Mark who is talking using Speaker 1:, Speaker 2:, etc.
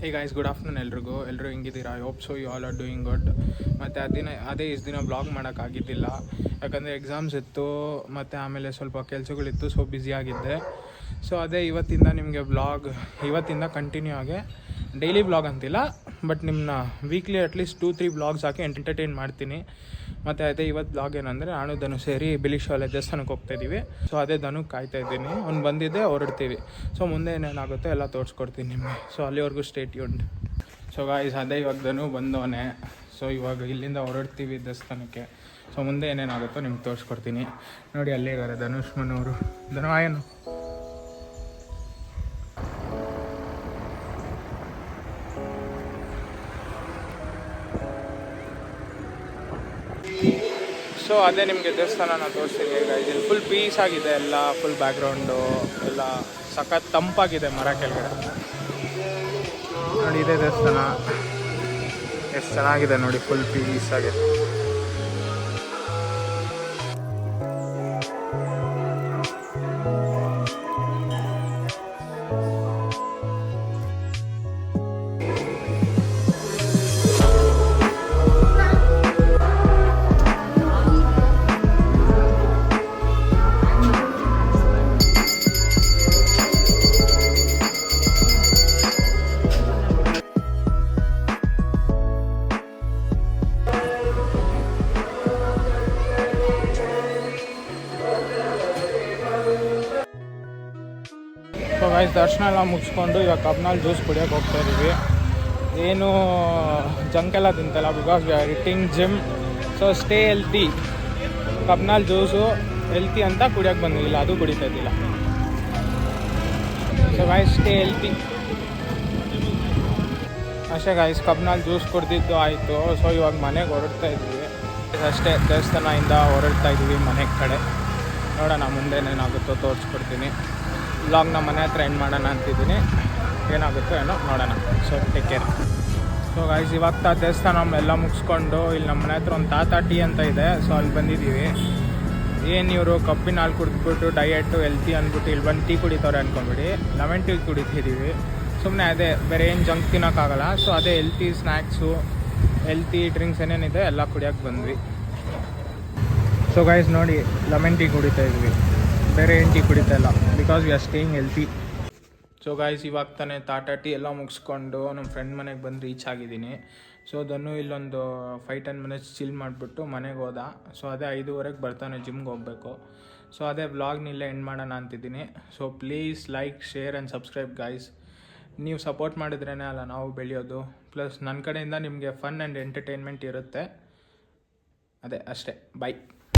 Speaker 1: Hey guys, good afternoon ಎಲ್ಲರೂ ಹಿಂಗಿದ್ದೀರಾ? I hope so you all are doing good. ಮತ್ತು ಅದೇ ಇಷ್ಟು ದಿನ ಬ್ಲಾಗ್ ಮಾಡೋಕ್ಕಾಗಿದ್ದಿಲ್ಲ, ಯಾಕಂದರೆ ಎಕ್ಸಾಮ್ಸ್ ಇತ್ತು ಮತ್ತು ಆಮೇಲೆ ಸ್ವಲ್ಪ ಕೆಲಸಗಳಿತ್ತು, ಸೊ ಬ್ಯುಸಿಯಾಗಿದ್ದೆ. ಸೊ ಅದೇ ಇವತ್ತಿಂದ ಕಂಟಿನ್ಯೂ ಆಗಿ ಡೈಲಿ ಬ್ಲಾಗ್ ಅಂತಿಲ್ಲ, ಬಟ್ ನಿಮ್ಮನ್ನ ವೀಕ್ಲಿ ಅಟ್ಲೀಸ್ಟ್ 2-3 ಬ್ಲಾಗ್ಸ್ ಹಾಕಿ ಎಂಟರ್ಟೈನ್ ಮಾಡ್ತೀನಿ. ಮತ್ತು ಅದೇ ಇವತ್ತು ಬ್ಲಾಗ್ ಏನಂದರೆ, ನಾನು ಧನು ಸೇರಿ ಬಿಲಿಶಾಲೆ ದೇವಸ್ಥಾನಕ್ಕೆ ಹೋಗ್ತಾಯಿದ್ದೀವಿ. ಸೊ ಅದೇ ಧನುಕ್ಕೆ ಕಾಯ್ತಾ ಇದ್ದೀನಿ, ಅವ್ನು ಬಂದಿದ್ದೆ ಹೊರಡ್ತೀವಿ. ಸೊ ಮುಂದೆ ಏನೇನಾಗುತ್ತೋ ಎಲ್ಲ ತೋರಿಸ್ಕೊಡ್ತೀನಿ ನಿಮಗೆ. ಸೊ ಅಲ್ಲಿವರೆಗೂ ಸ್ಟೇ ಟ್ಯೂನ್ಡ್. ಸೊ ಗಾಯ್ಸ್, ಅದೇ ಇವಾಗ ಧನು ಬಂದವನೇ. ಸೊ ಇವಾಗ ಇಲ್ಲಿಂದ ಹೊರಡ್ತೀವಿ ದೇವಸ್ಥಾನಕ್ಕೆ. ಸೊ ಮುಂದೆ ಏನೇನಾಗುತ್ತೋ ನಿಮ್ಗೆ ತೋರಿಸ್ಕೊಡ್ತೀನಿ. ನೋಡಿ ಅಲ್ಲೇ ಇದ್ದಾರೆ ಧನುಷ್ಮನವರು. ಧನು ಆಯನು. ಸೊ ಅದೇ ನಿಮಗೆ ದೇವಸ್ಥಾನನ ತೋರಿಸ್ತೀನಿ. ಈಗ ಇಲ್ಲಿ ಫುಲ್ ಪೀಸ್ ಆಗಿದೆ, ಎಲ್ಲ ಫುಲ್ ಬ್ಯಾಕ್ಗ್ರೌಂಡು ಎಲ್ಲ ಸಖತ್ ತಂಪಾಗಿದೆ ಮರ ಕೆಳಗಡೆ. ನೋಡಿ ಇದೇ ದೇವಸ್ಥಾನ, ಎಷ್ಟು ಚೆನ್ನಾಗಿದೆ ನೋಡಿ, ಫುಲ್ ಪೀಸ್ ಆಗಿದೆ. ಸೊ ಗೈಸ್, ದರ್ಶನ ಎಲ್ಲ ಮುಗಿಸ್ಕೊಂಡು ಇವಾಗ ಕಬ್ನಾಲ್ ಜ್ಯೂಸ್ ಕುಡಿಯೋಕೆ ಹೋಗ್ತಾ ಇದ್ದೀವಿ. ಏನು ಜಂಕ್ ಎಲ್ಲ ತಿಂತಲ್ಲ, because we are hitting gym. So stay healthy. ಕಬ್ನಾಲ್ ಜ್ಯೂಸು ಹೆಲ್ತಿ ಅಂತ ಕುಡಿಯೋಕೆ ಬಂದಿಲ್ಲ, ಅದು ಕುಡಿತಾ ಇದ್ದಿಲ್ಲ. ಸೊ ಗೈಸ್, ಸ್ಟೇ ಹೆಲ್ತಿ ಅಷ್ಟೇ ಗೈಸ್. ಕಬ್ನಾಲ್ ಜ್ಯೂಸ್ ಕುಡ್ದಿದ್ದು ಆಯಿತು. ಸೊ ಇವಾಗ ಮನೆಗೆ ಹೊರಡ್ತಾ ಇದ್ವಿ ಅಷ್ಟೇ. ದೇವಸ್ಥಾನದಿಂದ ಹೊರಡ್ತಾ ಇದ್ವಿ ಮನೆ ಕಡೆ. ನೋಡೋಣ ಮುಂದೆ ಏನಾಗುತ್ತೋ ತೋರಿಸ್ಕೊಡ್ತೀನಿ. ವ್ಲಾಗ್ನ ಮನೆ ಹತ್ರ ಎಂಡ್ ಮಾಡೋಣ ಅಂತಿದ್ದೀನಿ. ಏನಾಗುತ್ತೋ ಏನೋ ನೋಡೋಣ. So take care. So guys, ಇವಾಗ ದೇವಸ್ಥಾನ ಎಲ್ಲ ಮುಗಿಸ್ಕೊಂಡು ಇಲ್ಲಿ ನಮ್ಮ ಮನೆ ಹತ್ರ ಒಂದು ತಾತ ಟೀ ಅಂತ ಇದೆ. ಸೊ ಅಲ್ಲಿ ಬಂದಿದ್ದೀವಿ. ಏನು ಇವರು ಕಬ್ಬಿನ ಹಾಲು ಕುಡಿದ್ಬಿಟ್ಟು ಡಯೆಟ್ಟು ಹೆಲ್ತಿ ಅಂದ್ಬಿಟ್ಟು ಇಲ್ಲಿ ಬಂದು ಟೀ ಕುಡಿತವ್ರೆ ಅಂದ್ಕೊಂಬಿಡಿ. ಲೆಮನ್ ಟೀ ಕುಡಿತಿದ್ದೀವಿ ಸುಮ್ಮನೆ. ಅದೇ ಬೇರೆ ಏನು ಜಂಕ್ ತಿನ್ನೋಕ್ಕಾಗಲ್ಲ. ಸೊ ಅದೇ ಹೆಲ್ತಿ ಸ್ನ್ಯಾಕ್ಸು, ಹೆಲ್ತಿ ಡ್ರಿಂಕ್ಸ್ ಏನೇನಿದೆ ಎಲ್ಲ ಕುಡಿಯೋಕೆ ಬಂದ್ವಿ. ಸೊ ಗೈಸ್ ನೋಡಿ, ಲೆಮನ್ ಟೀ ಕುಡಿತಾ ಇದ್ವಿ, ಬೇರೆ ಏನು ಟೀ ಕುಡಿತಾ ಇಲ್ಲ, because we R staying healthy. So guys, ಇವಾಗ ತಾನೇ ತಾಟ ಟೀ ಎಲ್ಲ ಮುಗಿಸ್ಕೊಂಡು ನಮ್ಮ ಫ್ರೆಂಡ್ ಮನೆಗೆ ಬಂದು ರೀಚ್ ಆಗಿದ್ದೀನಿ. ಸೊ ಧನು ಇಲ್ಲೊಂದು 5-10 ಮಿನಿಟ್ಸ್ ಚಿಲ್ ಮಾಡಿಬಿಟ್ಟು ಮನೆಗೆ ಹೋದ. ಸೊ ಅದೇ 5:15ಗೆ ಬರ್ತಾನೆ, ಜಿಮ್ಗೆ ಹೋಗಬೇಕು. ಸೊ ಅದೇ ವ್ಲಾಗ್ನಿಲ್ಲೇ ಎಂಡ್ ಮಾಡೋಣ ಅಂತಿದ್ದೀನಿ. So please like, share and subscribe guys. ನೀವು ಸಪೋರ್ಟ್ ಮಾಡಿದ್ರೇ ಅಲ್ಲ ನಾವು ಬೆಳೆಯೋದು. ಪ್ಲಸ್ ನನ್ನ ಕಡೆಯಿಂದ ನಿಮಗೆ ಫನ್ ಆ್ಯಂಡ್ ಎಂಟರ್ಟೈನ್ಮೆಂಟ್ ಇರುತ್ತೆ. ಅದೇ ಅಷ್ಟೇ. ಬೈ.